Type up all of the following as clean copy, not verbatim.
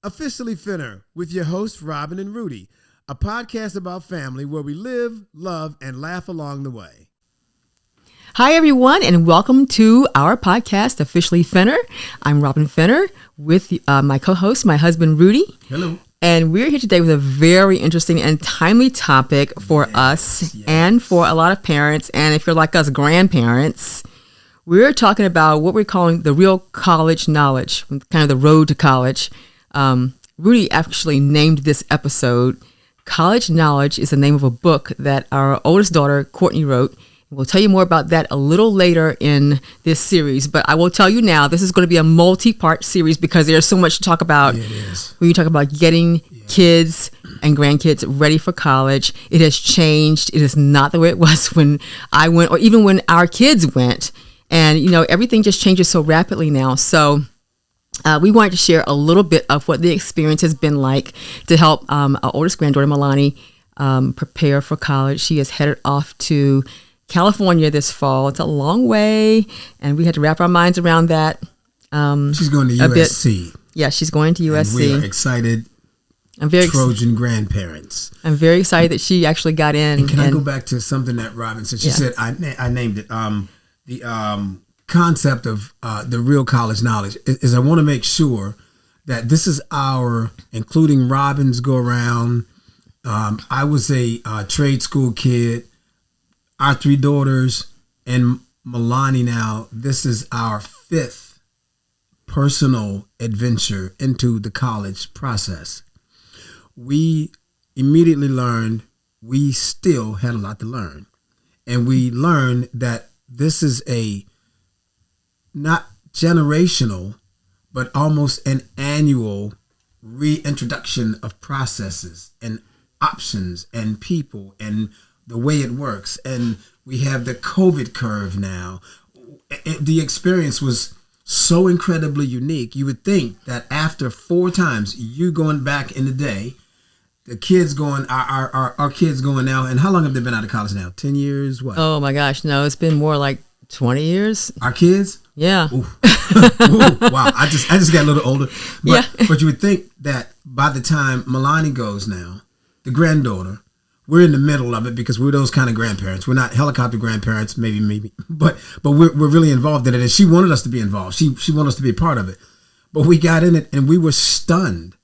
Officially Finner with your hosts, Robin and Rudy, a podcast about family where we live, love, and laugh along the way. Hi, everyone, and welcome to our podcast, Officially Finner. I'm Robin Finner with my co-host, my husband, Rudy. Hello. And we're here today with a very interesting and timely topic for us and for a lot of parents. And if you're like us, grandparents, we're talking about what we're calling the real college knowledge, kind of the road to college. Rudy actually named this episode College Knowledge is the name of a book that our oldest daughter, Courtney, wrote. We'll tell you more about that a little later in this series, but I will tell you now, this is going to be a multi-part series because there's so much to talk about. Yeah, it is. When you talk about getting kids and grandkids ready for college, it has changed. It is not the way it was when I went or even when our kids went. And, you know, everything just changes so rapidly now. So we wanted to share a little bit of what the experience has been like to help our oldest granddaughter, Malani, prepare for college. She is headed off to California this fall. It's a long way, and we had to wrap our minds around that. She's going to USC. Yeah, she's going to USC. And we are excited. I'm very Trojan grandparents. I'm very excited that she actually got in. And can I go back to something that Robin said? She said, I named it, the concept of the real college knowledge is I want to make sure that this is our, including Robin's go around. I was a trade school kid. Our three daughters and Malani now, this is our fifth personal adventure into the college process. We immediately learned we still had a lot to learn. And we learned that this is a not generational, but almost an annual reintroduction of processes and options and people and the way it works. And we have the COVID curve now. The experience was so incredibly unique. You would think that after 4 times, you going back in the day, the kids going, our kids going now, and how long have they been out of college now? 10 years? What? Oh my gosh, no, it's been more like 20 years. Our kids? Yeah. Ooh. Ooh, wow. I just got a little older. But, but you would think that by the time Malani goes now, the granddaughter, we're in the middle of it because we're those kind of grandparents. We're not helicopter grandparents, maybe, but we're really involved in it. And she wanted us to be involved. She wanted us to be a part of it. But we got in it and we were stunned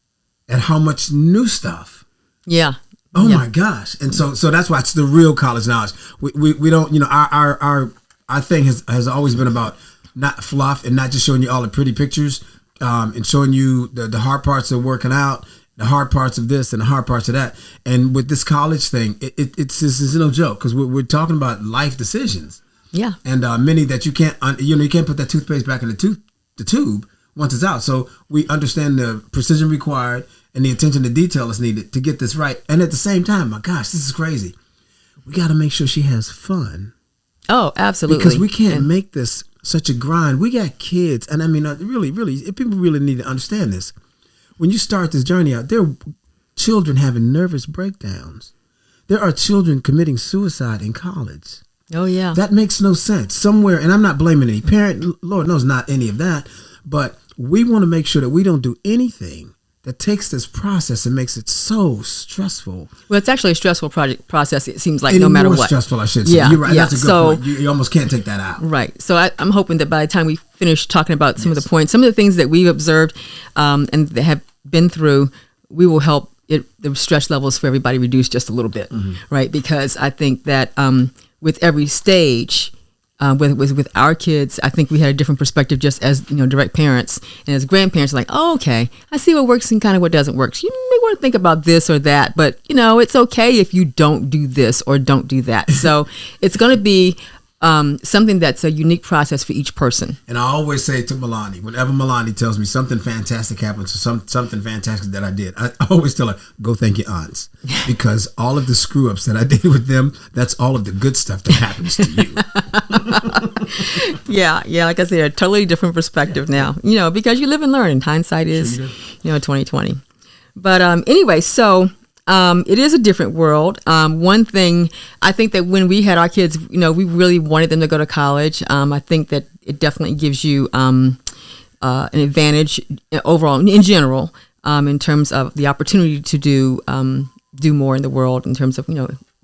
at how much new stuff. Yeah. Oh my gosh. And so that's why it's the real college knowledge. We don't, you know, our thing has always been about not fluff and not just showing you all the pretty pictures, and showing you the hard parts of working out, the hard parts of this and the hard parts of that. And with this college thing, it's no joke because we're talking about life decisions. Yeah. And many that you can't put that toothpaste back in the tube once it's out. So we understand the precision required and the attention to detail is needed to get this right. And at the same time, my gosh, this is crazy. We got to make sure she has fun. Oh, absolutely. Because we can't make this such a grind. We got kids. And I mean, really, people really need to understand this. When you start this journey out, there are children having nervous breakdowns. There are children committing suicide in college. Oh, yeah. That makes no sense. Somewhere, and I'm not blaming any parent, Lord knows not any of that, but we want to make sure that we don't do anything that takes this process and makes it so stressful. Well, it's actually a stressful process, it seems like, Any no matter more what. Stressful, I should say. Yeah, You're right. yeah. That's a good point. You almost can't take that out. Right. So I'm hoping that by the time we finish talking about some of the points, some of the things that we've observed and that have been through, we will help the stress levels for everybody reduce just a little bit, right? Because I think that with every stage, with our kids, I think we had a different perspective just as, you know, direct parents and as grandparents, like, oh, okay, I see what works and kind of what doesn't work. So you may want to think about this or that, but, you know, it's okay if you don't do this or don't do that. So it's going to be something that's a unique process for each person. And I always say to Malani, whenever Malani tells me something fantastic happens or something fantastic that I did, I always tell her, go thank your aunts. Because all of the screw ups that I did with them, that's all of the good stuff that happens to you. Yeah. Like I said, a totally different perspective now, you know, because you live and learn and hindsight is, 2020. But anyway, so It is a different world. One thing, I think that when we had our kids, you know, we really wanted them to go to college. I think that it definitely gives you an advantage overall in general. in terms of the opportunity to do more in the world in terms of,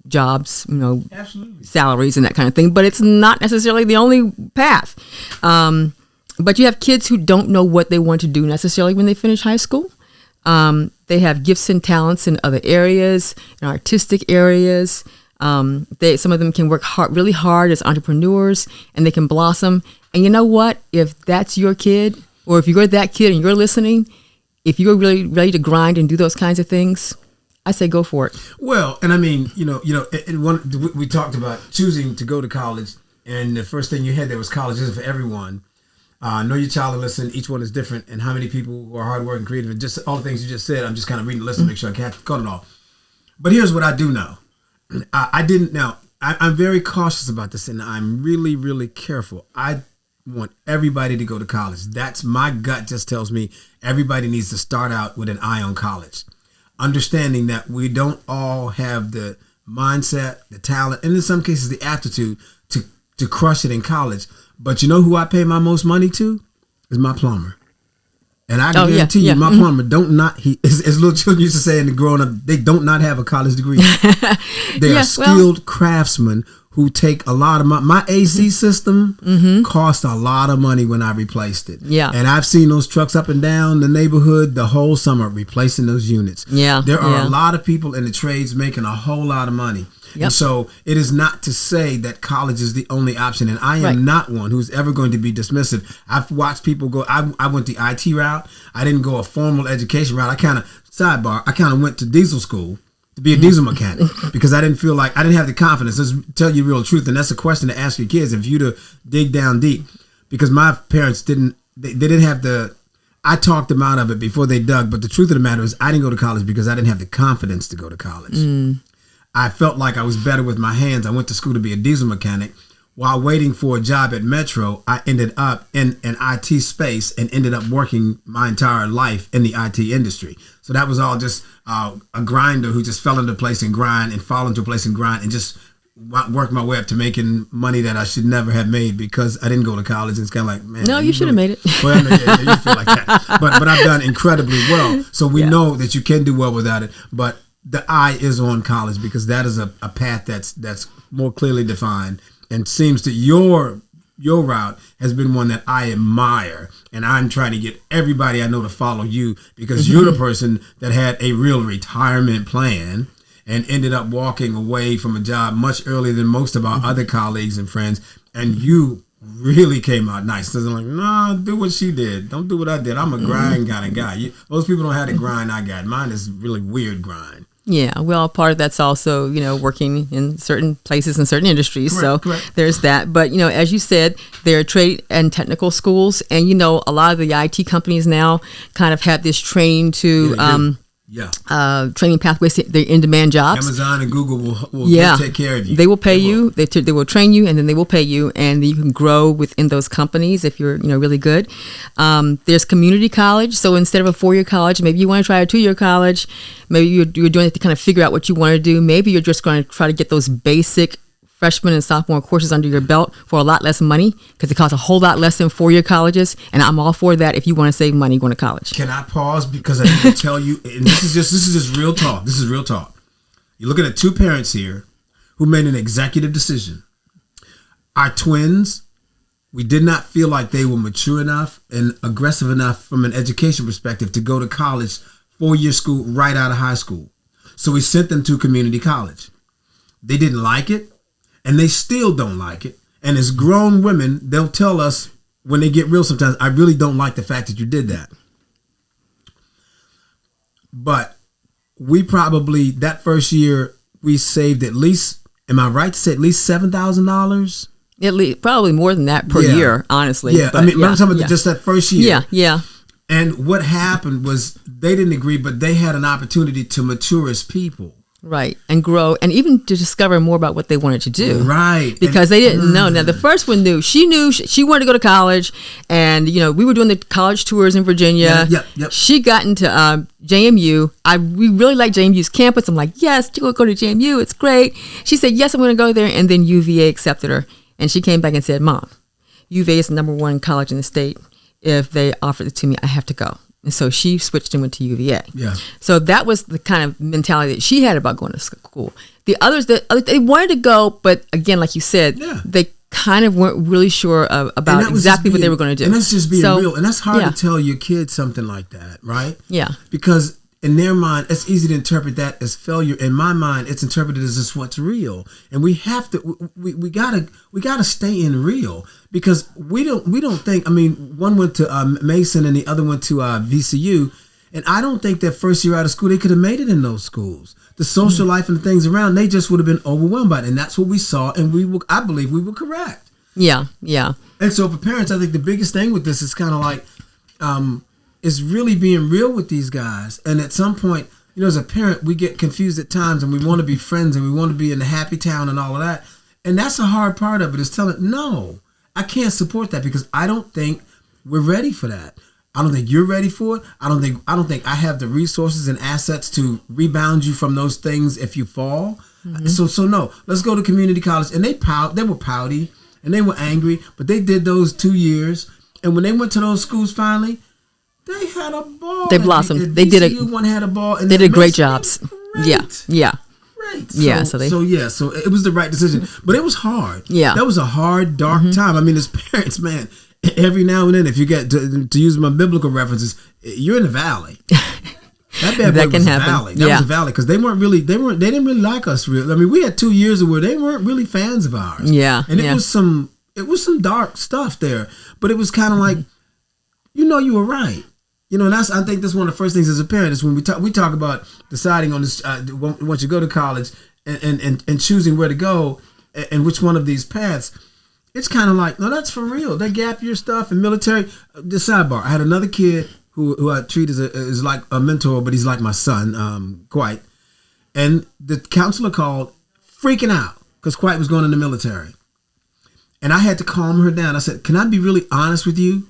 jobs, Absolutely. salaries and that kind of thing. But it's not necessarily the only path. But you have kids who don't know what they want to do necessarily when they finish high school. They have gifts and talents in other areas, in artistic areas. Some of them can work really hard as entrepreneurs, and they can blossom. And you know what? If that's your kid, or if you're that kid and you're listening, if you're really ready to grind and do those kinds of things, I say go for it. Well, and I mean, we talked about choosing to go to college, and the first thing you had there was college isn't for everyone. Know your child and listen. Each one is different, and how many people who are hardworking, creative, and just all the things you just said. I'm just kind of reading the list to make sure I caught it all. But here's what I do know. I didn't know. I'm very cautious about this, and I'm really, really careful. I want everybody to go to college. That's my gut just tells me everybody needs to start out with an eye on college. Understanding that we don't all have the mindset, the talent, and in some cases the aptitude to crush it in college. But you know who I pay my most money to? Is my plumber. And I guarantee you, my plumber as little children used to say in the growing up, they don't not have a college degree. They are skilled craftsmen who take a lot of money. My AC system cost a lot of money when I replaced it. Yeah. And I've seen those trucks up and down the neighborhood the whole summer replacing those units. Yeah. There are a lot of people in the trades making a whole lot of money. Yep. And so it is not to say that college is the only option. And I am not one who's ever going to be dismissive. I've watched people go, I went the IT route. I didn't go a formal education route. I kind of went to diesel school to be a diesel mechanic because I didn't feel like, I didn't have the confidence. Let's tell you the real truth. And that's a question to ask your kids if you to dig down deep, because my parents didn't have I talked them out of it before they dug. But the truth of the matter is I didn't go to college because I didn't have the confidence to go to college. I felt like I was better with my hands. I went to school to be a diesel mechanic. While waiting for a job at Metro, I ended up in an IT space and ended up working my entire life in the IT industry. So that was all just a grinder who just fell into place and grind and fall into place and grind and just worked my way up to making money that I should never have made because I didn't go to college. And it's kind of like, man. No, you should have made it. Well, you feel like that. But I've done incredibly well. So we know that you can do well without it. But the eye is on college because that is a path that's more clearly defined and seems that your route has been one that I admire, and I'm trying to get everybody I know to follow you because you're the person that had a real retirement plan and ended up walking away from a job much earlier than most of our other colleagues and friends, and you really came out nice. So like, nah, do what she did. Don't do what I did. I'm a grind kind of guy. Most people don't have the grind I got. Mine is really weird grind. Yeah, well, part of that's also, working in certain places and certain industries. Correct. There's that. But, as you said, there are trade and technical schools. And, a lot of the IT companies now kind of have this train to training pathways. They're in-demand jobs. Amazon and Google will take care of you. They will pay you. They will train you, and then they will pay you, and you can grow within those companies if you're really good. There's community college. So instead of a 4-year college, maybe you want to try a 2-year college. Maybe you're doing it to kind of figure out what you want to do. Maybe you're just going to try to get those basic freshman and sophomore courses under your belt for a lot less money because it costs a whole lot less than 4-year colleges. And I'm all for that if you want to save money going to college. Can I pause? Because I need to tell you, and this is just real talk. This is real talk. You're looking at two parents here who made an executive decision. Our twins, we did not feel like they were mature enough and aggressive enough from an education perspective to go to college, 4-year school right out of high school. So we sent them to community college. They didn't like it. And they still don't like it. And as grown women, they'll tell us when they get real sometimes, I really don't like the fact that you did that. But we probably, that first year, we saved at least, am I right to say at least $7,000? At least, probably more than that per year, honestly. Yeah, but, I'm talking about just that first year. Yeah. And what happened was they didn't agree, but they had an opportunity to mature as people. Right. And grow and even to discover more about what they wanted to do. Right. Because they didn't know. Now, the first one knew. She wanted to go to college. And, we were doing the college tours in Virginia. Yep. She got into JMU. We really like JMU's campus. I'm like, yes, you go to JMU. It's great. She said, yes, I'm going to go there. And then UVA accepted her. And she came back and said, Mom, UVA is the #1 college in the state. If they offered it to me, I have to go. And so she switched and went to UVA. Yeah. So that was the kind of mentality that she had about going to school. The others, they wanted to go, but again, like you said, they kind of weren't really sure about exactly what they were going to do. And that's just being real. And that's hard to tell your kids something like that, right? Yeah. Because in their mind, it's easy to interpret that as failure. In my mind, it's interpreted as just what's real. And we have to, we gotta stay in real, because we don't think, I mean, one went to Mason and the other went to VCU. And I don't think that first year out of school, they could have made it in those schools. The social life and the things around, they just would have been overwhelmed by it. And that's what we saw. And I believe we were correct. Yeah. Yeah. And so for parents, I think the biggest thing with this is kind of like, is really being real with these guys. And at some point, as a parent, we get confused at times and we want to be friends and we want to be in the happy town and all of that. And that's a hard part of it, is telling, no, I can't support that, because I don't think we're ready for that. I don't think you're ready for it. I don't think I have the resources and assets to rebound you from those things if you fall. Mm-hmm. So no, let's go to community college. And they were pouty and they were angry, but they did those 2 years. And when they went to those schools finally, they had a ball. They blossomed. They did one had a ball. And they did great jobs. Great. Yeah. Great. So it was the right decision, but it was hard. Yeah. That was a hard, dark time. I mean, as parents, man, every now and then, if you get to use my biblical references, you're in the valley. That bad boy was a valley. That was a valley, because they didn't really like us. Really. I mean, we had 2 years where they weren't really fans of ours. Yeah. And it was some dark stuff there, but it was kind of like, you were right. And I think that's one of the first things as a parent is when we talk about deciding on this, once you go to college and choosing where to go and which one of these paths. It's kind of like, no, that's for real. That gap year stuff and military. The sidebar, I had another kid who I treat as like a mentor, but he's like my son, quite. And the counselor called freaking out because Quiet was going in the military. And I had to calm her down. I said, can I be really honest with you?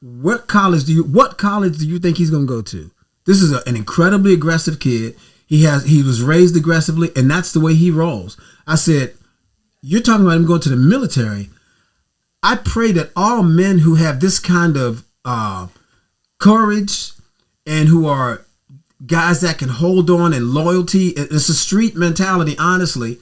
What college do you think he's going to go to? This is an incredibly aggressive kid. He was raised aggressively, and that's the way he rolls. I said, you're talking about him going to the military. I pray that all men who have this kind of courage and who are guys that can hold on and loyalty, it's a street mentality, honestly.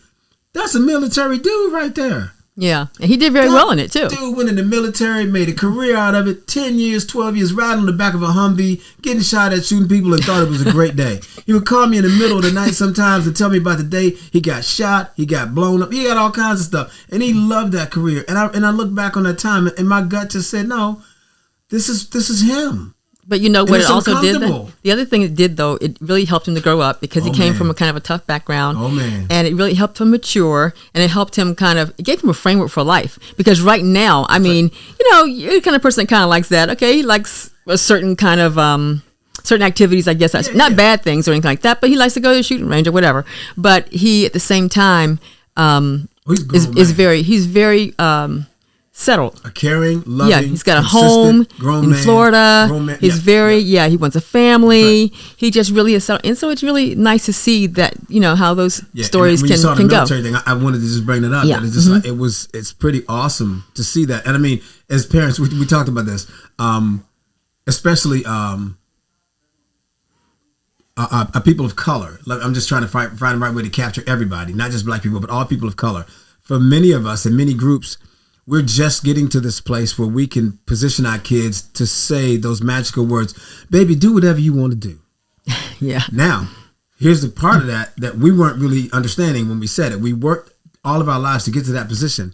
That's a military dude right there. Yeah, and he did very well in it, too. Dude went in the military, made a career out of it, 10 years, 12 years, riding on the back of a Humvee, getting shot at, shooting people, and thought it was a great day. He would call me in the middle of the night sometimes and tell me about the day he got shot, he got blown up, he got all kinds of stuff. And he loved that career. And I look back on that time, and my gut just said, no, this is him. But you know what it also did? The other thing it did, though, it really helped him to grow up because he came from a kind of a tough background. Oh, man. And it really helped him mature, and it helped him it gave him a framework for life. Because right now, I mean, you're the kind of person that kind of likes that. Okay, he likes a certain kind of, certain activities, I guess. Not bad things or anything like that, but he likes to go to the shooting range or whatever. But he, at the same time, he's very settled. A caring, loving, yeah, he's got a home in Florida. He's he wants a family. Right. He just really is settled. And so it's really nice to see that, how those stories can go. Military thing, I wanted to just bring it up. Yeah. It's just it's pretty awesome to see that. And I mean, as parents, we talked about this, especially people of color. I'm just trying to find the right way to capture everybody, not just black people, but all people of color. For many of us and many groups, we're just getting to this place where we can position our kids to say those magical words, baby, do whatever you want to do. Yeah. Now, here's the part of that we weren't really understanding when we said it. We worked all of our lives to get to that position,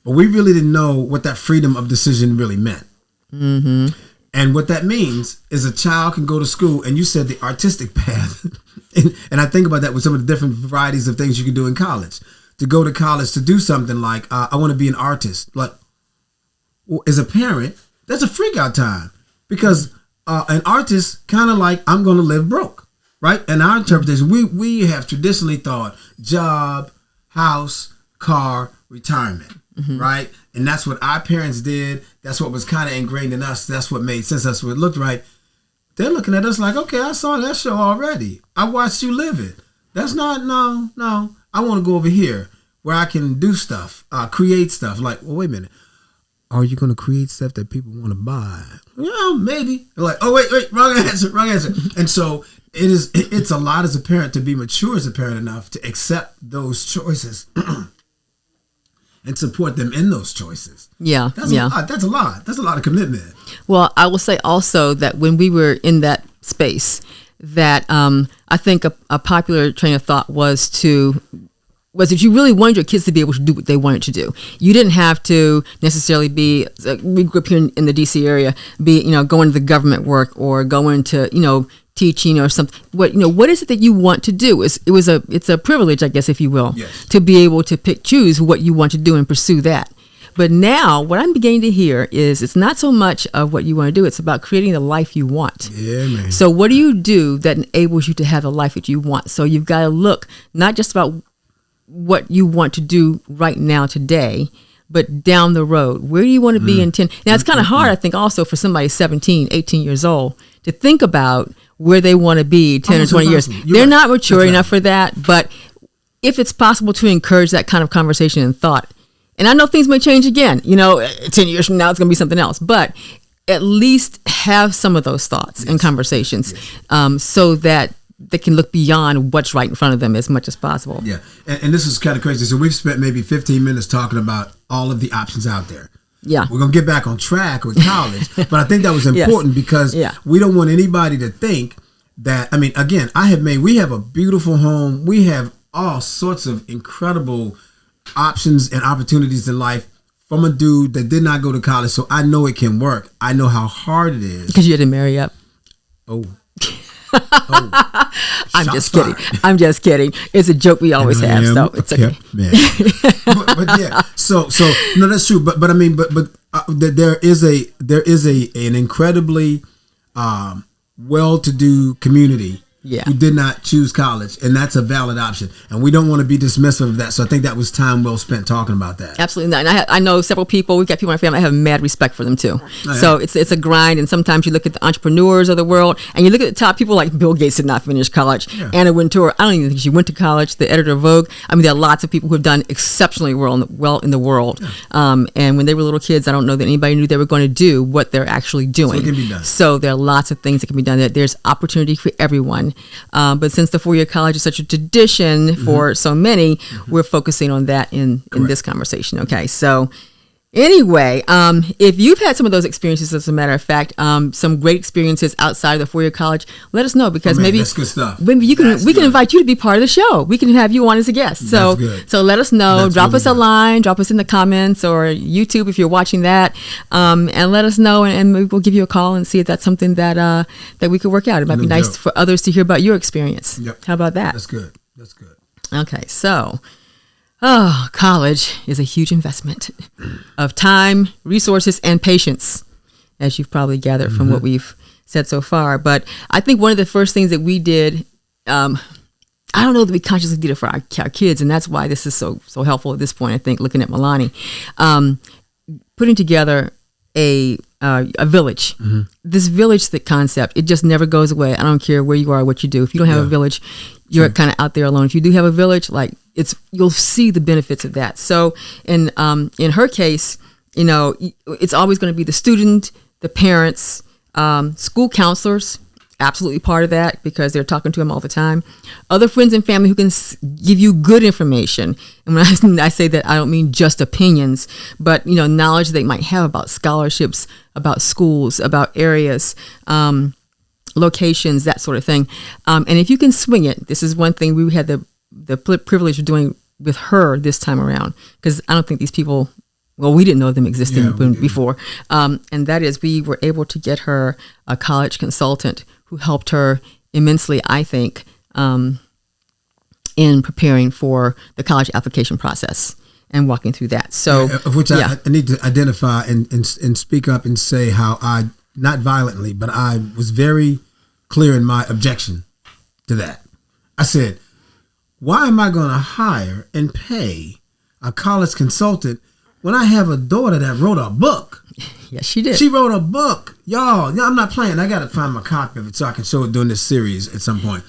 but we really didn't know what that freedom of decision really meant. Mm-hmm. And what that means is a child can go to school, and you said the artistic path. and I think about that with some of the different varieties of things you can do in college. To go to college to do something like, I want to be an artist. Like, as a parent, that's a freak out time because an artist kind of like, I'm going to live broke, right? And our interpretation, we have traditionally thought job, house, car, retirement, right? And that's what our parents did. That's what was kind of ingrained in us. That's what made sense. That's what it looked right. They're looking at us like, okay, I saw that show already. I watched you live it. That's not, no. I want to go over here where I can do stuff, create stuff. Like, well, wait a minute. are you going to create stuff that people want to buy? Well, maybe. They're like, oh, wait, wrong answer. And so it's a lot as a parent to be mature as a parent enough to accept those choices and support them in those choices. Yeah. That's a lot. That's a lot. That's a lot of commitment. Well, I will say also that when we were in that space, that I think a popular train of thought was that you really wanted your kids to be able to do what they wanted to do. You didn't have to necessarily be, we grew up here in the DC area, going to the government work or going to, teaching or something. What is it that you want to do? It's a privilege, I guess, if you will, yes, to be able to choose what you want to do and pursue that. But now what I'm beginning to hear is it's not so much of what you want to do. It's about creating the life you want. Yeah, man. So what do you do that enables you to have the life that you want? So you've got to look not just about what you want to do right now today, but down the road. Where do you want to be in 10? Now, it's kind of hard, I think, also for somebody 17, 18 years old to think about where they want to be 10 or 20 years. They're not mature enough for that, but if it's possible to encourage that kind of conversation and thought, and I know things may change again, 10 years from now, it's going to be something else, but at least have some of those thoughts and conversations so that they can look beyond what's right in front of them as much as possible. Yeah. And this is kind of crazy. So we've spent maybe 15 minutes talking about all of the options out there. Yeah. We're going to get back on track with college. But I think that was important because we don't want anybody to think that, again, we have a beautiful home. We have all sorts of incredible options and opportunities in life from a dude that did not go to college. So I know it can work. I know how hard it is. Because you had to marry up. Oh. I'm just kidding. It's a joke we always have, so it's okay. but yeah, so no, that's true. But there is an incredibly well-to-do community who did not choose college, and that's a valid option. And we don't want to be dismissive of that. So I think that was time well spent talking about that. Absolutely. And I know several people. We've got people in my family. I have mad respect for them too. So it's a grind. And sometimes you look at the entrepreneurs of the world, and you look at the top people like Bill Gates did not finish college. Yeah. Anna Wintour, I don't even think she went to college. The editor of Vogue. There are lots of people who have done exceptionally well in the world. Yeah. And when they were little kids, I don't know that anybody knew they were going to do what they're actually doing. So it can be done. So there are lots of things that can be done. There's opportunity for everyone. But since the 4-year college is such a tradition for so many, we're focusing on that in this conversation. Okay, so anyway, if you've had some of those experiences, as a matter of fact, some great experiences outside of the 4-year college, let us know because maybe that's good stuff. Maybe we can invite you to be part of the show. We can have you on as a guest. So let us know. Drop us a line. Drop us in the comments or YouTube if you're watching that, and let us know, and maybe we'll give you a call and see if that's something that we could work out. It might be nice for others to hear about your experience. Yep. How about that? That's good. Okay, so. Oh, college is a huge investment of time, resources, and patience, as you've probably gathered from what we've said so far. But I think one of the first things that we did, I don't know that we consciously did it for our kids, and that's why this is so helpful at this point, I think, looking at Malani, putting together a village. This village concept, it just never goes away. I don't care where you are or what you do. If you don't have a village, you're kind of out there alone. If you do have a village, you'll see the benefits of that. So in her case, it's always going to be the student, the parents, school counselors, absolutely part of that because they're talking to them all the time. Other friends and family who can give you good information. And when I say that, I don't mean just opinions, but knowledge they might have about scholarships, about schools, about areas, locations, that sort of thing. And if you can swing it, this is one thing we had the privilege of doing with her this time around, because I don't think these people, we didn't know them existing before. And that is, we were able to get her a college consultant who helped her immensely, I think, in preparing for the college application process and walking through that. So, of which I need to identify and speak up and say how I, not violently, but I was very clear in my objection to that. I said, why am I going to hire and pay a college consultant when I have a daughter that wrote a book? Yes, she did. She wrote a book. Y'all, I'm not playing. I got to find my copy of it so I can show it during this series at some point.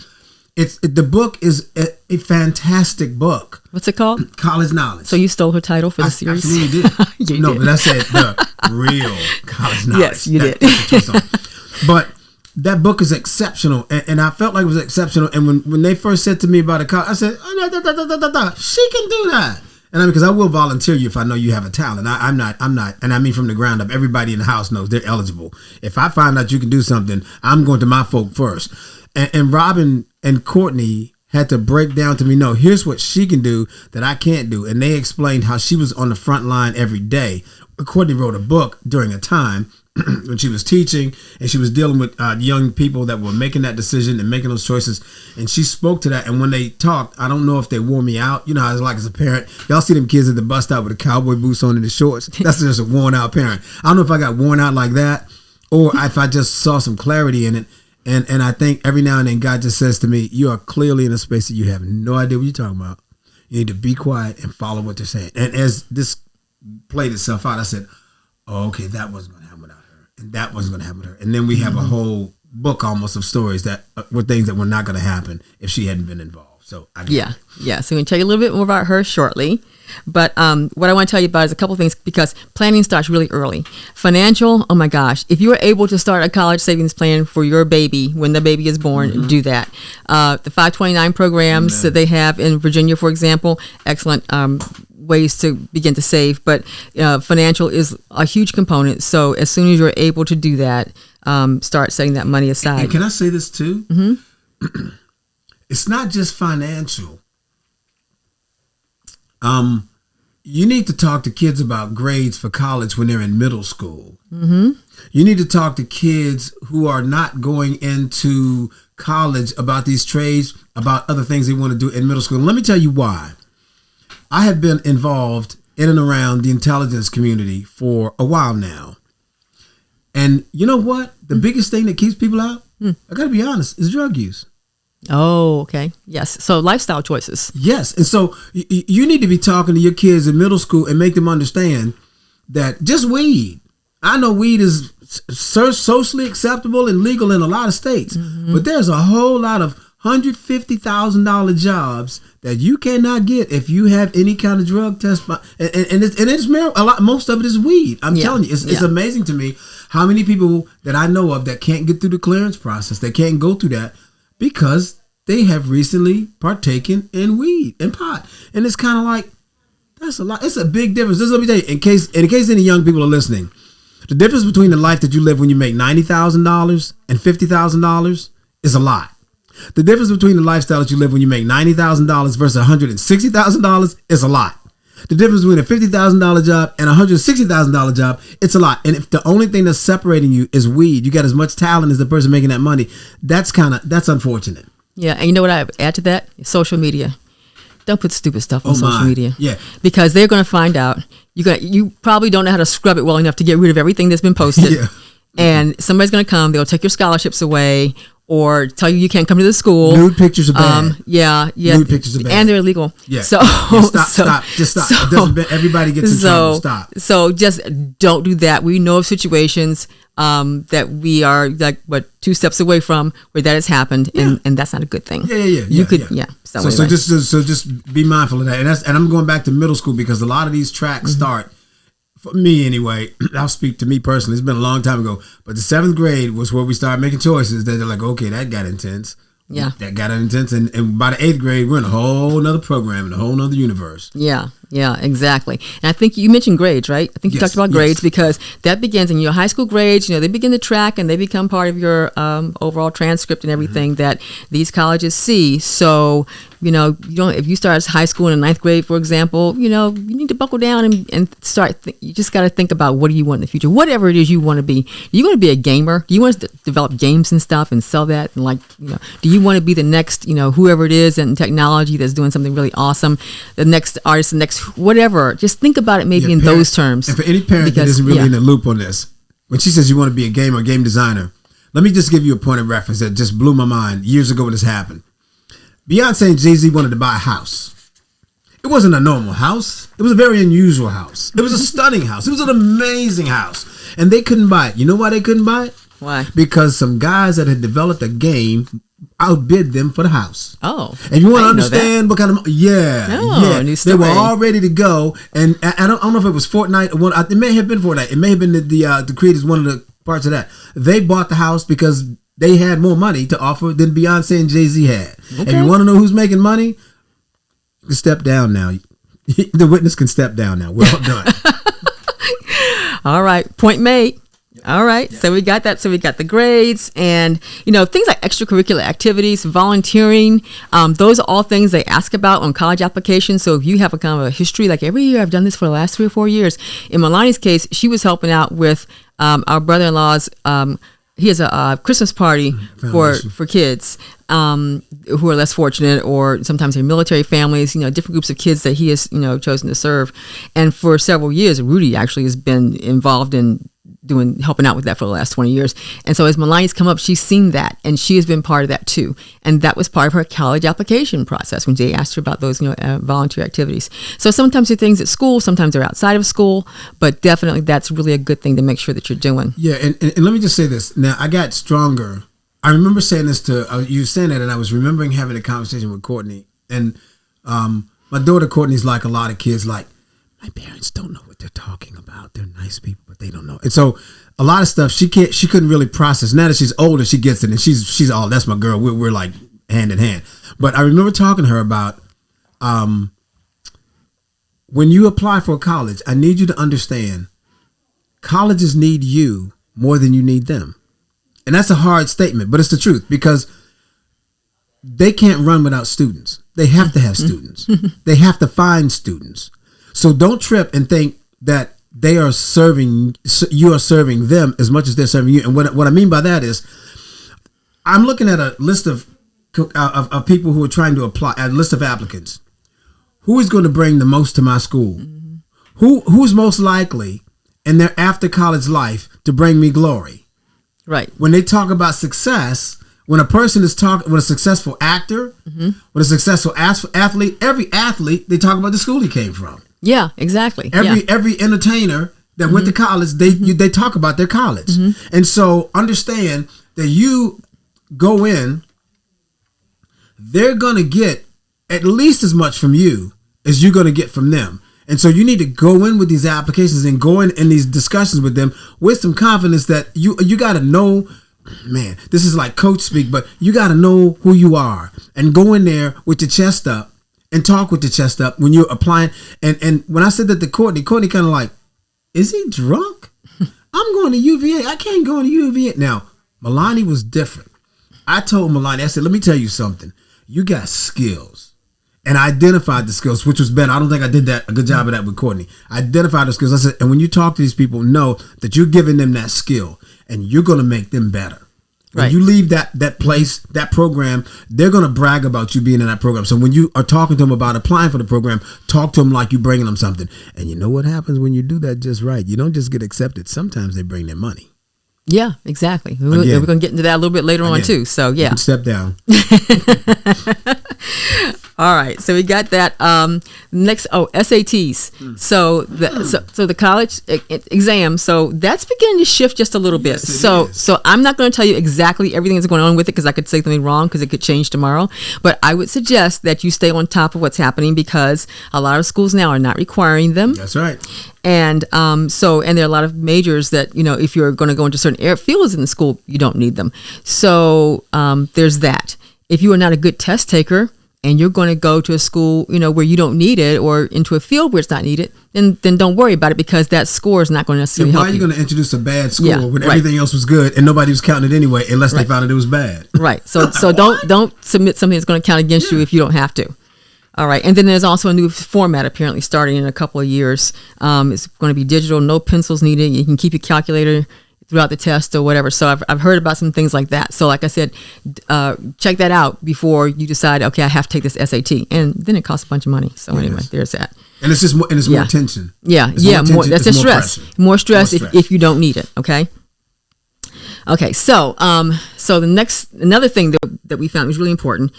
The book is a fantastic book. What's it called? College Knowledge. So you stole her title for the series? Absolutely did. No, but I said the real College Knowledge. Yes, you did. But that book is exceptional, and I felt like it was exceptional. And when they first said to me about a college, I said, she can do that. And I mean, because I will volunteer you if I know you have a talent. I'm not, and I mean from the ground up, everybody in the house knows they're eligible. If I find out you can do something, I'm going to my folk first. And Robin and Courtney had to break down to me, no, here's what she can do that I can't do. And they explained how she was on the front line every day. Courtney wrote a book during a time when she was teaching and she was dealing with young people that were making that decision and making those choices. And she spoke to that. And when they talked, I don't know if they wore me out. You know, I was like, as a parent, y'all see them kids at the bus stop with the cowboy boots on and the shorts. That's just a worn out parent. I don't know if I got worn out like that or if I just saw some clarity in it. And I think every now and then God just says to me, you are clearly in a space that you have no idea what you're talking about. You need to be quiet and follow what they're saying. And as this played itself out, I said, oh, okay, that wasn't going to happen without her. And that wasn't going to happen with her. And then we have a whole book almost of stories that were things that were not going to happen if she hadn't been involved. So Yeah. So we're going to tell you a little bit more about her shortly. But what I want to tell you about is a couple things because planning starts really early. Financial, oh my gosh. If you are able to start a college savings plan for your baby when the baby is born, do that. The 529 programs that they have in Virginia, for example, excellent ways to begin to save. But financial is a huge component. So as soon as you're able to do that, start setting that money aside. And can I say this too? Mm-hmm. It's not just financial. You need to talk to kids about grades for college when they're in middle school. Mm-hmm. You need to talk to kids who are not going into college about these trades, about other things they want to do in middle school. And let me tell you why. I have been involved in and around the intelligence community for a while now. And you know what? The biggest thing that keeps people out, I got to be honest, is drug use. Oh, okay. Yes. So lifestyle choices. Yes. And so you need to be talking to your kids in middle school and make them understand that just weed. I know weed is socially acceptable and legal in a lot of states, but there's a whole lot of $150,000 jobs that you cannot get if you have any kind of drug test. And it's a lot. Most of it is weed. I'm telling you, it's amazing to me how many people that I know of that can't get through the clearance process. They can't go through that because they have recently partaken in weed and pot. And it's kind of like, that's a lot. It's a big difference. Let me tell you, in case any young people are listening, the difference between the life that you live when you make $90,000 and $50,000 is a lot. The difference between the lifestyle that you live when you make $90,000 versus $160,000 is a lot. The difference between a $50,000 job and a $160,000 job, it's a lot. And if the only thing that's separating you is weed, you got as much talent as the person making that money, that's unfortunate. Yeah, and you know what I add to that? Social media. Don't put stupid stuff on social media. Yeah. Because they're going to find out. You probably don't know how to scrub it well enough to get rid of everything that's been posted. Yeah. And somebody's going to come, they'll take your scholarships away or tell you can't come to the school. Nude pictures are bad. Yeah. Nude pictures are bad. And they're illegal. Yeah. So, stop. Just stop. Everybody gets in trouble. Stop. So just don't do that. We know of situations that we are like, 2 steps away from where that has happened. And that's not a good thing. Yeah. So just be mindful of that. And I'm going back to middle school because a lot of these tracks start, for me anyway, I'll speak to me personally. It's been a long time ago, but the 7th grade was where we started making choices that they're like, okay, that got intense. Yeah. That got intense. And by the 8th grade, we're in a whole nother program, in a whole nother universe. Yeah, exactly. And I think you mentioned grades, right? I think you talked about grades because that begins in your high school grades. They begin to track and they become part of your overall transcript and everything that these colleges see. So, you don't, if you start as high school in the 9th grade, for example, you need to buckle down and start. You just got to think about what do you want in the future, whatever it is you want to be. Do you want to be a gamer? Do you want to develop games and stuff and sell that? And do you want to be the next, whoever it is in technology that's doing something really awesome, the next artist, the next whatever? Just think about it maybe in those terms. And for any parent that isn't really in the loop on this, when she says you want to be a gamer, game designer, let me just give you a point of reference that just blew my mind years ago when this happened. Beyonce and Jay-Z wanted to buy a house. It wasn't a normal house. It was a very unusual house. It was a stunning house. It was an amazing house. And they couldn't buy it. You know why they couldn't buy it? Why? Because some guys that had developed a game outbid them for the house. Oh, and you want to understand what kind of they were all ready to go. And I don't know if it was Fortnite or one. It may have been Fortnite. It may have been the creators. One of the parts of that they bought the house because they had more money to offer than Beyonce and Jay-Z had. Okay. And you want to know who's making money? You can step down now. The witness can step down now. We're all done. All right. Point made. All right. Yeah. So we got that. So we got the grades and, things like extracurricular activities, volunteering. Those are all things they ask about on college applications. So if you have a kind of a history, like every year I've done this for the last 3 or 4 years. In Malani's case, she was helping out with our brother-in-law's he has a Christmas party for kids who are less fortunate, or sometimes they're military families, different groups of kids that he has, chosen to serve. And for several years, Rudy actually has been involved in helping out with that for the last 20 years. And so as Malani's come up, she's seen that, and she has been part of that too. And that was part of her college application process when they asked her about those, volunteer activities. So sometimes they're things at school, sometimes they're outside of school, but definitely that's really a good thing to make sure that you're doing. Yeah, and let me just say this. Now, I got stronger. I remember saying this you were saying that, and I was remembering having a conversation with Courtney. And my daughter Courtney's like a lot of kids, like, my parents don't know what they're talking about. They're nice people, but they don't know. And so a lot of stuff she couldn't really process. Now that she's older, she gets it, and she's all, that's my girl. We're like hand in hand. But I remember talking to her about when you apply for college, I need you to understand colleges need you more than you need them. And that's a hard statement, but it's the truth, because they can't run without students. They have to have students. They have to find students. So don't trip and think that you are serving them as much as they're serving you. And what I mean by that is, I'm looking at a list of people who are trying to apply, a list of applicants. Who is going to bring the most to my school? Mm-hmm. Who's most likely in their after college life to bring me glory? Right. When they talk about success, when a person is talking, when a successful actor, when a successful athlete, every athlete, they talk about the school he came from. Yeah, exactly. Every entertainer that went to college, they talk about their college. And so understand that you go in, they're going to get at least as much from you as you're going to get from them. And so you need to go in with these applications and go in these discussions with them with some confidence that you got to know, man, this is like coach speak, but you got to know who you are and go in there with your chest up and talk with your chest up when you're applying. And when I said that to Courtney kind of like, is he drunk? I'm going to UVA. I can't go to UVA. Now, Malani was different. I told Malani, I said, let me tell you something. You got skills. And I identified the skills, which was better. I don't think I did a good job of that with Courtney. I identified the skills. I said, and when you talk to these people, know that you're giving them that skill and you're going to make them better. When you leave that place, that program, they're going to brag about you being in that program. So when you are talking to them about applying for the program, talk to them like you're bringing them something. And you know what happens when you do that just right? You don't just get accepted. Sometimes they bring their money. Yeah, exactly. We're going to get into that a little bit later on too. So yeah. You can step down. All right, so we got that. Next, SATs. So the college exam. So that's beginning to shift just a little bit. So I'm not going to tell you exactly everything that's going on with it, because I could say something wrong, because it could change tomorrow. But I would suggest that you stay on top of what's happening, because a lot of schools now are not requiring them. That's right. And there are a lot of majors that, if you're going to go into certain fields in the school, you don't need them. So there's that. If you are not a good test taker, and you're going to go to a school, where you don't need it, or into a field where it's not needed, then don't worry about it, because that score is not going to necessarily help you. Why are you going to introduce a bad score when everything else was good and nobody was counting it anyway, unless they found it was bad? Right. So don't submit something that's going to count against you if you don't have to. All right. And then there's also a new format apparently starting in a couple of years. It's going to be digital, no pencils needed. You can keep your calculator throughout the test or whatever. So I've heard about some things like that. So like I said, check that out before you decide, okay, I have to take this SAT. And then it costs a bunch of money. So anyway, there's that. And it's just more, more tension. Yeah. That's a stress. More stress if you don't need it. Okay. Okay. So another thing that we found was really important,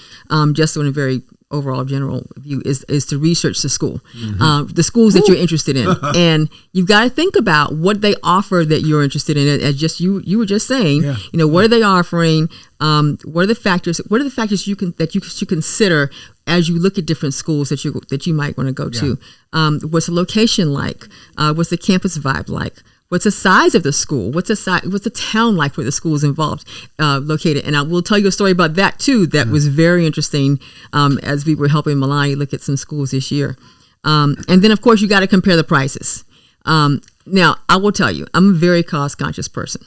just on a very overall general view is to research the school, the schools that you're interested in, and you've got to think about what they offer that you're interested in. As just you were just saying, what are they offering? What are the factors? What are the factors you should consider as you look at different schools that you might want to go to? What's the location like? What's the campus vibe like? What's the size of the school? What's the town like where the school is involved, located? And I will tell you a story about that too. That was very interesting as we were helping Malani look at some schools this year. And then of course you got to compare the prices. Now I will tell you, I'm a very cost conscious person.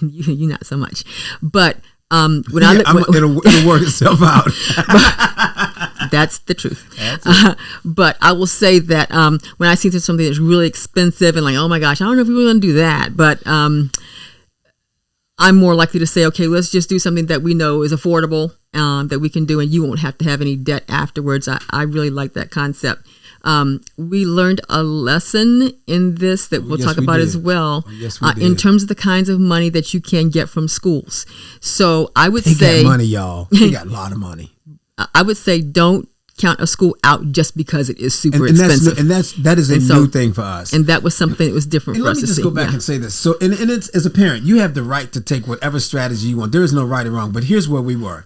you not so much, but it'll work itself out. That's the truth. But I will say that when I see something that's really expensive and like, oh my gosh, I don't know if we really want to do that, but I'm more likely to say, okay, let's just do something that we know is affordable, that we can do, and you won't have to have any debt afterwards. I really like that concept. We learned a lesson in this that we'll talk about as well, in terms of the kinds of money that you can get from schools. So I would say, got money, y'all. They got a lot of money. I would say don't count a school out just because it is super expensive. That is a new thing for us. And that was something that was different for us to see. Let me just go back and say this. So, and it's, as a parent, you have the right to take whatever strategy you want. There is no right or wrong. But here's where we were.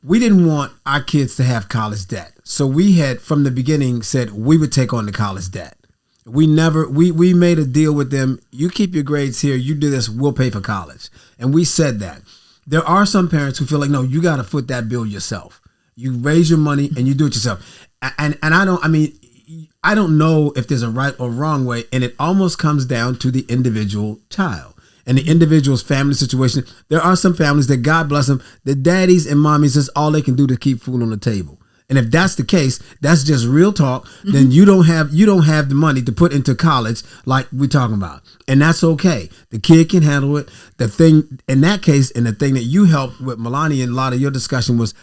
We didn't want our kids to have college debt. So we had, from the beginning, said we would take on the college debt. We made a deal with them. You keep your grades here. You do this. We'll pay for college. And we said that. There are some parents who feel like, no, you got to foot that bill yourself. You raise your money and you do it yourself. And I don't know if there's a right or wrong way. And it almost comes down to the individual child and the individual's family situation. There are some families that, God bless them, the daddies and mommies, that's all they can do to keep food on the table. And if that's the case, that's just real talk. Then you don't have the money to put into college like we're talking about. And that's okay. The kid can handle it. The thing in that case, and the thing that you helped with Malani and a lot of your discussion was,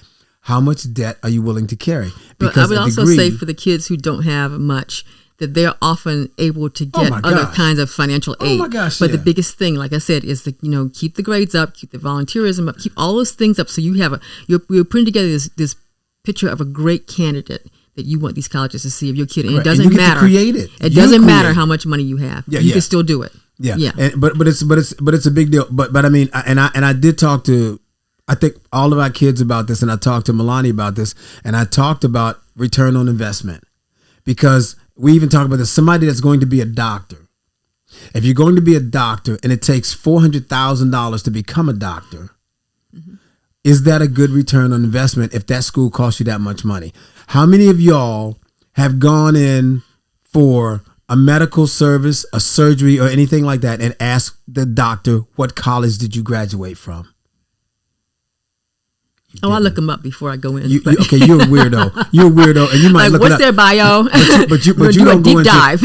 how much debt are you willing to carry? Because I would also say for the kids who don't have much, that they're often able to get other kinds of financial aid. But the biggest thing, like I said, is to keep the grades up, keep the volunteerism up, keep all those things up. So you have you're putting together this picture of a great candidate that you want these colleges to see of your kid. And it doesn't matter. It doesn't matter how much money you have. You can still do it. But it's a big deal. But I mean, and I did talk to, I think, all of our kids about this, and I talked to Malani about this, and I talked about return on investment, because we even talk about this. Somebody that's going to be a doctor. If you're going to be a doctor and it takes $400,000 to become a doctor, is that a good return on investment if that school costs you that much money? How many of y'all have gone in for a medical service, a surgery, or anything like that and asked the doctor, what college did you graduate from? I look them up before I go in. You're a weirdo. You're a weirdo, and you might look what's it up. Their bio? But you don't go into dive.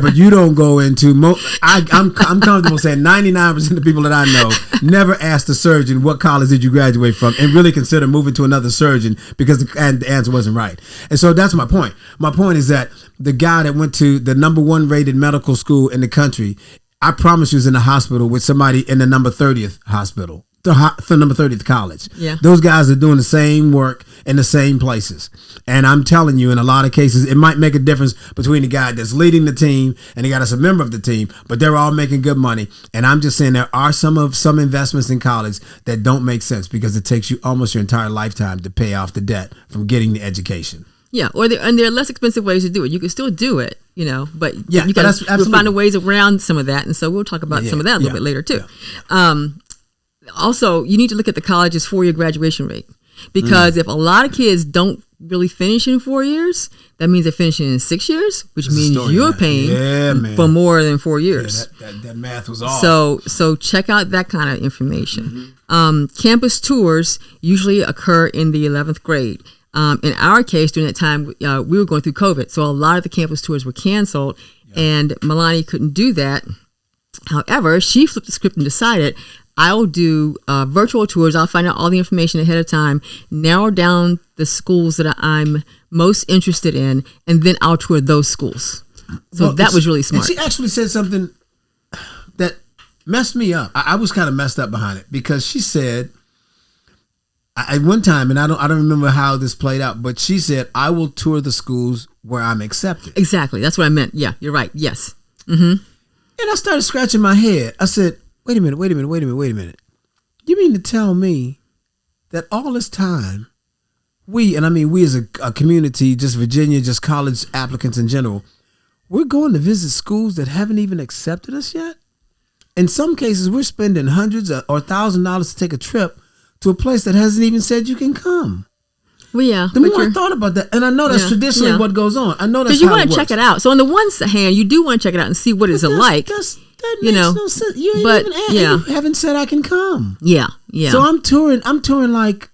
But you don't go into. I'm comfortable saying 99% of the people that I know never asked the surgeon, what college did you graduate from, and really consider moving to another surgeon because the answer wasn't right. And so that's my point. My point is that the guy that went to the number 1 rated medical school in the country, I promise you, was in the hospital with somebody in the number 30th hospital. The number 30th college. Those guys are doing the same work in the same places. And I'm telling you, in a lot of cases, it might make a difference between the guy that's leading the team and the guy that's a member of the team, but they're all making good money. And I'm just saying there are some investments in college that don't make sense because it takes you almost your entire lifetime to pay off the debt from getting the education. Yeah, and there are less expensive ways to do it. You can still do it, but you got to find a ways around some of that. And so we'll talk about some of that a little bit later too. Also, you need to look at the college's 4-year graduation rate, because if a lot of kids don't really finish in 4 years, that means they're finishing in 6 years, which means you're paying for more than 4 years. That math was off. So check out that kind of information. Campus tours usually occur in the 11th grade. In our case, during that time, we were going through COVID, so a lot of the campus tours were canceled, and Malani couldn't do that. However, she flipped the script and decided, I'll do virtual tours. I'll find out all the information ahead of time, narrow down the schools that I'm most interested in, and then I'll tour those schools. So that was really smart. And she actually said something that messed me up. I was kind of messed up behind it, because she said, At one time, and I don't remember how this played out, but she said, "I will tour the schools where I'm accepted." Exactly. That's what I meant. Yeah, you're right. Yes. Mm-hmm. And I started scratching my head. I said, wait a minute. You mean to tell me that all this time, we as a community, just Virginia, just college applicants in general, we're going to visit schools that haven't even accepted us yet? In some cases, we're spending hundreds or $1,000 to take a trip to a place that hasn't even said you can come. Well, yeah. The more I thought about that, and I know that's traditionally what goes on. I know that's because you want to check it out. So on the one hand, you do want to check it out and see what is it like. That makes no sense. You haven't said I can come. Yeah, yeah. So I'm touring like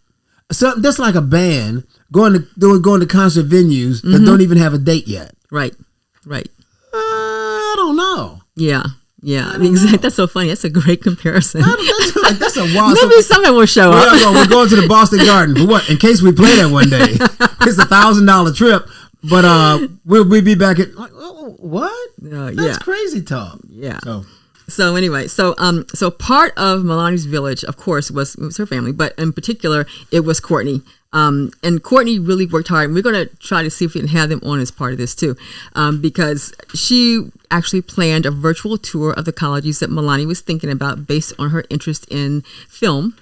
that's like a band going to concert venues that don't even have a date yet. Right. I don't know. Yeah. Exactly. That's so funny. That's a great comparison. That's a wild. Maybe someone will show up. We're going to the Boston Garden for what? In case we play that one day. It's $1,000 trip, but we'll be back at what? That's crazy talk. Yeah. So anyway, so part of Malani's village, of course, was her family, but in particular, it was Courtney. And Courtney really worked hard, and we're going to try to see if we can have them on as part of this too, because she actually planned a virtual tour of the colleges that Malani was thinking about based on her interest in film.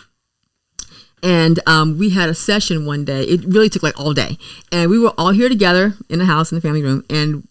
And we had a session one day. It really took like all day, and we were all here together in the house in the family room, and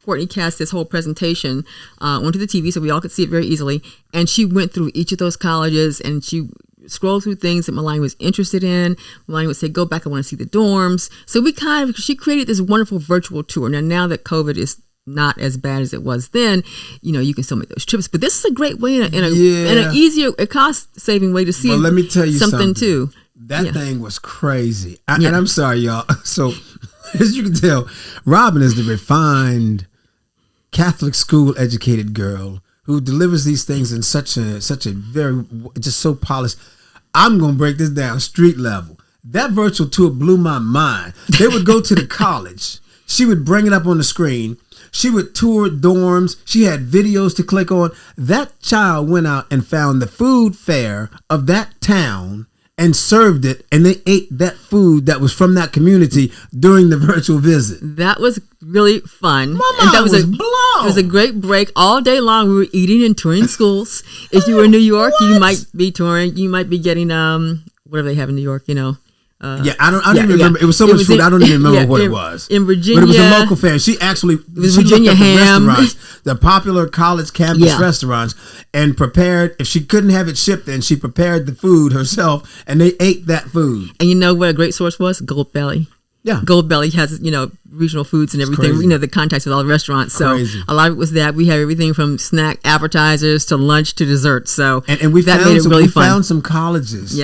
Courtney cast this whole presentation onto the TV so we all could see it very easily. And she went through each of those colleges and she scrolled through things that Malani was interested in. Malani would say, go back, I want to see the dorms. So she created this wonderful virtual tour. Now that COVID is not as bad as it was then, you can still make those trips. But this is a great way and an easier, a cost-saving way to see let me tell you something too. That thing was crazy. And I'm sorry, y'all. So as you can tell, Robin is the refined Catholic school educated girl who delivers these things in such a very, just so polished. I'm going to break this down street level. That virtual tour blew my mind. They would go to the college. She would bring it up on the screen. She would tour dorms. She had videos to click on. That child went out and found the food fair of that town and served it, and they ate that food that was from that community during the virtual visit. That was really fun. My mind was blown. It was a great break. All day long we were eating and touring schools. If you were in New York, you might be touring. You might be getting whatever they have in New York, I don't even remember. It was so much food. I don't even remember what it was. In Virginia. But it was a local fair. She Virginia looked up ham. The restaurants, the popular college campus restaurants, and prepared, if she couldn't have it shipped in, she prepared the food herself, and they ate that food. And you know what a great source was? Gold Belly. Yeah. Gold Belly has, regional foods and everything, the contacts with all the restaurants. So a lot of it was that. We had everything from snack appetizers to lunch to dessert. So and we found some colleges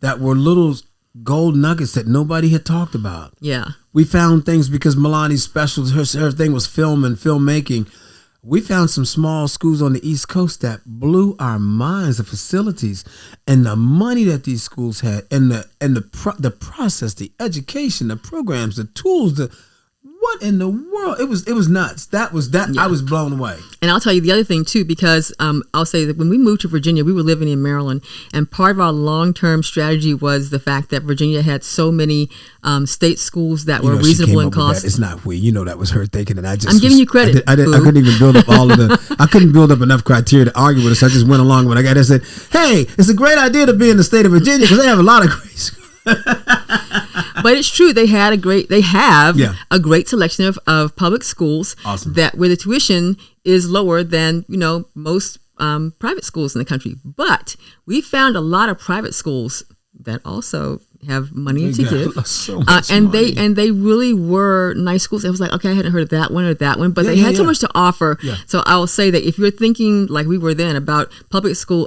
that were little gold nuggets that nobody had talked about. Yeah. We found things because Malani's special, her thing was film and filmmaking. We found some small schools on the East Coast that blew our minds, the facilities and the money that these schools had and the process, the education, the programs, the tools, what in the world? It was nuts. I was blown away. And I'll tell you the other thing too, because I'll say that when we moved to Virginia, we were living in Maryland, and part of our long-term strategy was the fact that Virginia had so many state schools that were reasonable in cost. It's not we. That was her thinking, and I'm giving you credit. I couldn't even build up I couldn't build up enough criteria to argue with her, so I just went along when I got there and said, "Hey, it's a great idea to be in the state of Virginia because they have a lot of great schools." But it's true. They have a great selection of public schools where the tuition is lower than, most private schools in the country. But we found a lot of private schools that also have money to give. So much money. They really were nice schools. It was like, okay, I hadn't heard of that one, but they had so much to offer. Yeah. So I will say that if you're thinking like we were then about public schools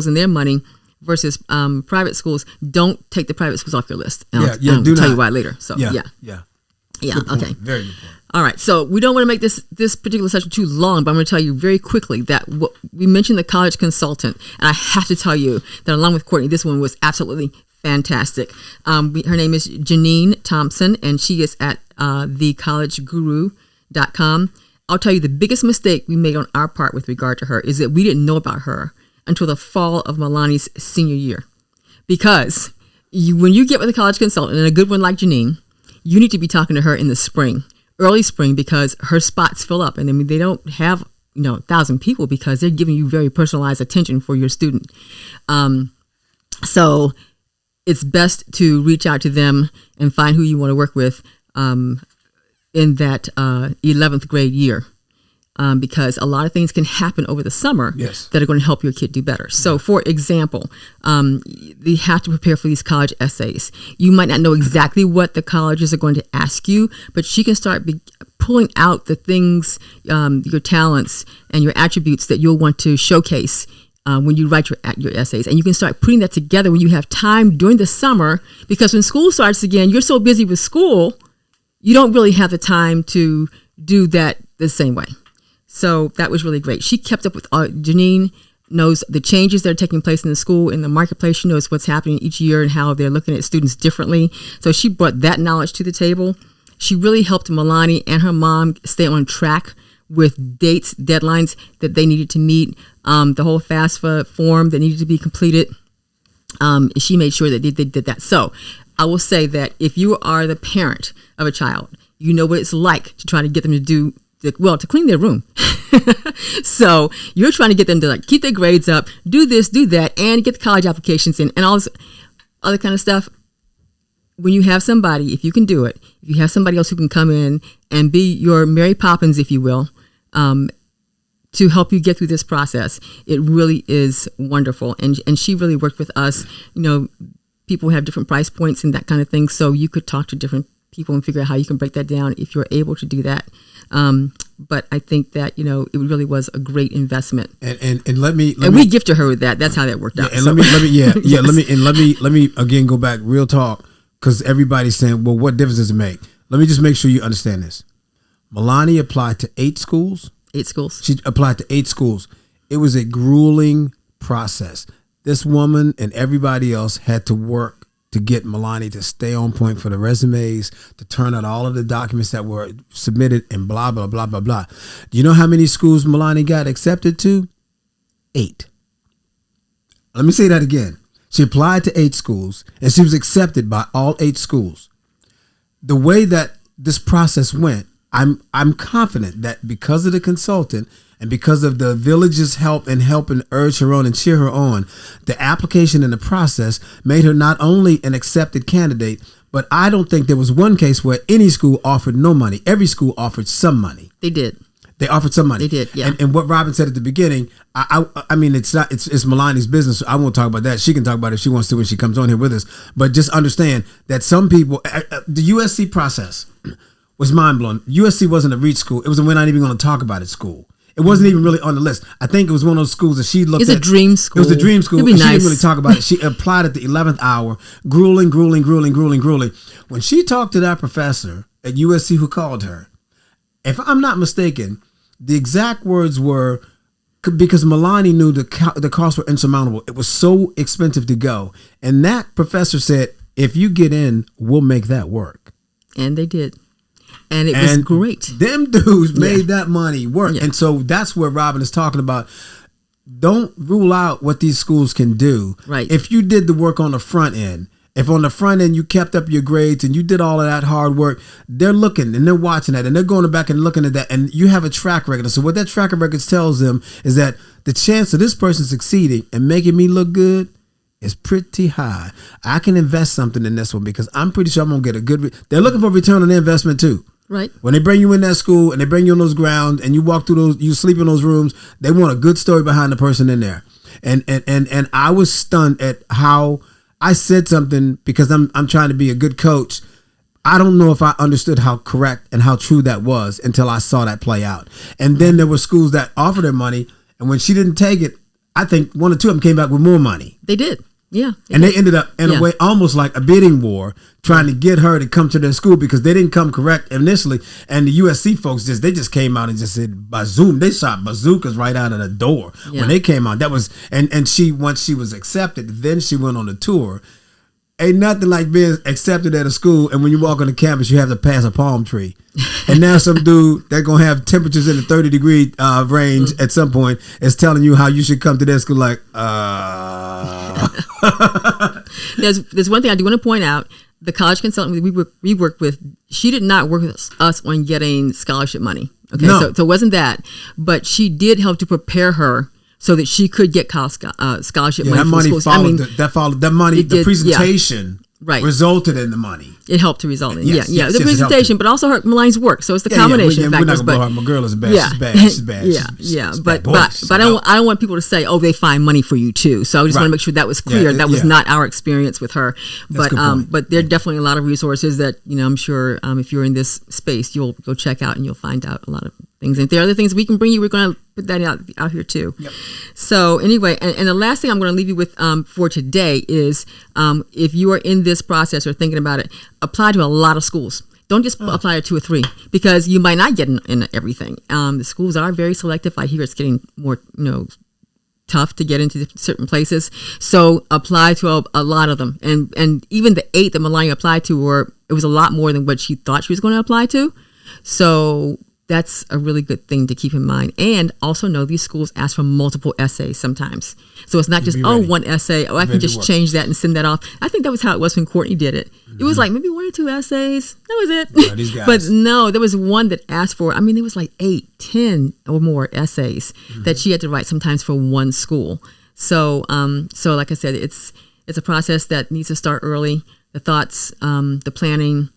and their money versus private schools, don't take the private schools off your list. I'll tell you why later. So yeah. Okay. Very good point. All right. So we don't want to make this particular session too long, but I'm going to tell you very quickly that we mentioned the college consultant, and I have to tell you that along with Courtney, this one was absolutely fantastic. Her name is Janine Thompson, and she is at thecollegeguru.com. I'll tell you the biggest mistake we made on our part with regard to her is that we didn't know about her until the fall of Malani's senior year. because when you get with a college consultant, and a good one like Janine, you need to be talking to her in the spring, early spring, because her spots fill up. And I mean, they don't have 1,000 people because they're giving you very personalized attention for your student. So it's best to reach out to them and find who you want to work with in that 11th grade year. Because a lot of things can happen over the summer that are going to help your kid do better. So, for example, you have to prepare for these college essays. You might not know exactly what the colleges are going to ask you, but she can start pulling out the things, your talents and your attributes that you'll want to showcase when you write your essays. And you can start putting that together when you have time during the summer, because when school starts again, you're so busy with school, you don't really have the time to do that the same way. So that was really great. She kept up with Janine knows the changes that are taking place in the school, in the marketplace. She knows what's happening each year and how they're looking at students differently. So she brought that knowledge to the table. She really helped Malani and her mom stay on track with dates, deadlines that they needed to meet, the whole FAFSA form that needed to be completed. She made sure that they did that. So I will say that if you are the parent of a child, you know what it's like to try to get them to to clean their room. So you're trying to get them to keep their grades up, do this, do that, and get the college applications in and all this other kind of stuff. When you have somebody, if you can do it, if you have somebody else who can come in and be your Mary Poppins, if you will, to help you get through this process, it really is wonderful. And she really worked with us. People have different price points and that kind of thing. So you could talk to different people and figure out how you can break that down if you're able to do that. But I think that, it really was a great investment. And let me we gifted her with that. That's how that worked out. And let me again go back real talk, because everybody's saying, well, what difference does it make? Let me just make sure you understand this. Malani applied to 8 schools. 8 schools. She applied to 8 schools. It was a grueling process. This woman and everybody else had to work to get Malani to stay on point for the resumes, to turn out all of the documents that were submitted, and blah, blah, blah, blah, blah. Do you know how many schools Malani got accepted to? 8. Let me say that again. She applied to 8 schools, and she was accepted by all 8 schools. The way that this process went, I'm confident that because of the consultant and because of the village's help and urge her on and cheer her on, the application and the process made her not only an accepted candidate, but I don't think there was one case where any school offered no money. Every school offered some money. They did. They offered some money. They did, yeah. And what Robin said at the beginning, I mean, it's Malani's business. So I won't talk about that. She can talk about it if she wants to when she comes on here with us. But just understand that some people, the USC process was mind blowing. USC wasn't a reach school. It was we're not even going to talk about it school. It wasn't even really on the list. I think it was one of those schools that she looked at. It's a dream school. It was a dream school. It'd be nice. She didn't really talk about it. She applied at the 11th hour, grueling. When she talked to that professor at USC who called her, if I'm not mistaken, the exact words were, because Malani knew the costs were insurmountable. It was so expensive to go. And that professor said, if you get in, we'll make that work. And they did. And it was great. Them dudes made that money work. Yeah. And so that's where Robin is talking about. Don't rule out what these schools can do. Right. If you did the work on the front end, if on the front end you kept up your grades and you did all of that hard work, they're looking and they're watching that and they're going back and looking at that, and you have a track record. So what that track record tells them is that the chance of this person succeeding and making me look good is pretty high. I can invest something in this one because I'm pretty sure I'm going to get a good... They're looking for return on their investment too. Right. When they bring you in that school and they bring you on those grounds and you walk through those, you sleep in those rooms, they want a good story behind the person in there. And I was stunned at how I said something because I'm trying to be a good coach. I don't know if I understood how correct and how true that was until I saw that play out. And then there were schools that offered her money, and when she didn't take it, I think 1 or 2 of them came back with more money. They did. Yeah. And they ended up in a way almost like a bidding war trying to get her to come to their school because they didn't come correct initially. And the USC folks they just came out and just said bazoom. They shot bazookas right out of the door when they came out. That was and she, once she was accepted, then she went on the tour. Ain't nothing like being accepted at a school, and when you walk on the campus, you have to pass a palm tree. And now some dude that's going to have temperatures in the 30-degree range at some point is telling you how you should come to their school like, There's one thing I do want to point out. The college consultant we worked with, she did not work with us on getting scholarship money. Okay, so it wasn't that, but she did help to prepare her so that she could get college scholarship money. That money schools. followed. That money. The presentation. Right. Resulted in the money. It helped to result in the presentation, but also her Malani's work. So it's the combination of factors. We're not gonna blow her. My girl is bad. She's bad. She's bad. But I don't want people to say, oh, they find money for you too. So I just want to make sure that was clear. That was not our experience with her. But there are definitely a lot of resources that I'm sure if you're in this space, you'll go check out and you'll find out a lot of things. And if there are other things we can bring you, we're going to put that out here too. Yep. So anyway, and the last thing I'm going to leave you with for today is if you are in this process or thinking about it, apply to a lot of schools. Don't just apply to 2 or 3 because you might not get in everything. The schools are very selective. I hear it's getting more, tough to get into certain places. So apply to a lot of them. And even the 8 that Malani applied to it was a lot more than what she thought she was going to apply to. So that's a really good thing to keep in mind. And also know these schools ask for multiple essays sometimes. So it's not just, one essay. I can just change that and send that off. I think that was how it was when Courtney did it. Mm-hmm. It was like maybe 1 or 2 essays. That was it. Yeah, these guys. But no, there was one that asked for, there was like 8, 10 or more essays that she had to write sometimes for one school. So like I said, it's a process that needs to start early. The thoughts, the planning,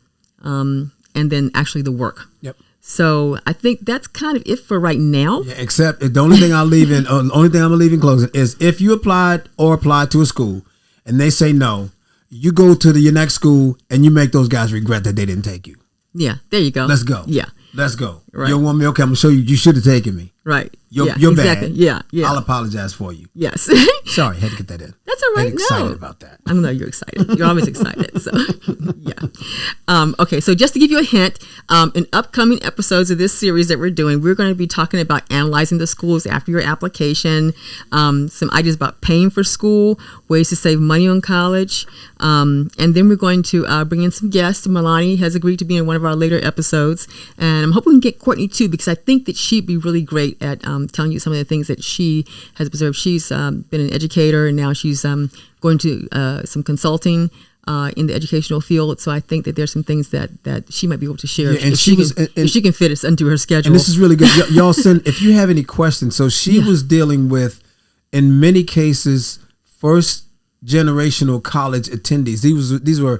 and then actually the work. Yep. So I think that's kind of it for right now. Yeah, except the only thing I'm gonna leave in closing is if you applied to a school and they say no, you go to your next school and you make those guys regret that they didn't take you. Yeah, there you go. Let's go. Yeah. Let's go. Right. You don't want me? Okay, I'm gonna show you. You should have taken me. Right. You're exactly. bad. Yeah. I'll apologize for you. Yes. Sorry, had to get that in. That's all right. I'm excited about that. I know you're excited. You're always excited. So, yeah. Okay. So just to give you a hint, in upcoming episodes of this series that we're doing, we're going to be talking about analyzing the schools after your application, some ideas about paying for school, ways to save money on college, and then we're going to bring in some guests. Malani has agreed to be in one of our later episodes, and I'm hoping we can get Courtney too, because I think that she'd be really great at telling you some of the things that she has observed. She's been an educator, and now she's going to some consulting in the educational field. So I think that there's some things that she might be able to share. Yeah, and she can fit us into her schedule. And this is really good. Y'all send if you have any questions. So she was dealing with, in many cases, first generational college attendees. These were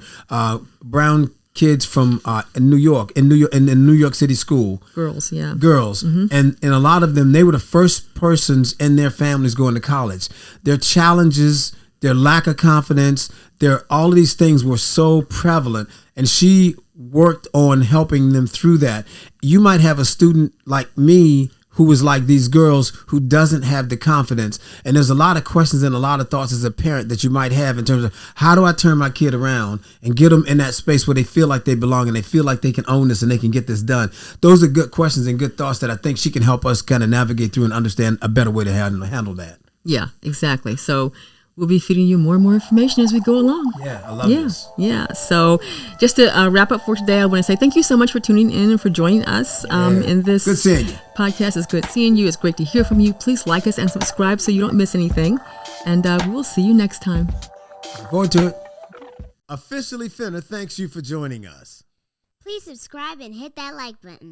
brown kids from New York, in New York City school. Girls. Mm-hmm. And a lot of them, they were the first persons in their families going to college. Their challenges, their lack of confidence, all of these things were so prevalent, and she worked on helping them through that. You might have a student like me who is like these girls who doesn't have the confidence. And there's a lot of questions and a lot of thoughts as a parent that you might have in terms of how do I turn my kid around and get them in that space where they feel like they belong and they feel like they can own this and they can get this done. Those are good questions and good thoughts that I think she can help us kind of navigate through and understand a better way to handle that. Yeah, exactly. So we'll be feeding you more and more information as we go along. Yeah, I love this. Yeah. So just to wrap up for today, I want to say thank you so much for tuning in and for joining us in this good seeing you. Podcast. It's good seeing you. It's great to hear from you. Please like us and subscribe so you don't miss anything. And we will see you next time. Look forward to it. Officially Finna thanks you for joining us. Please subscribe and hit that like button.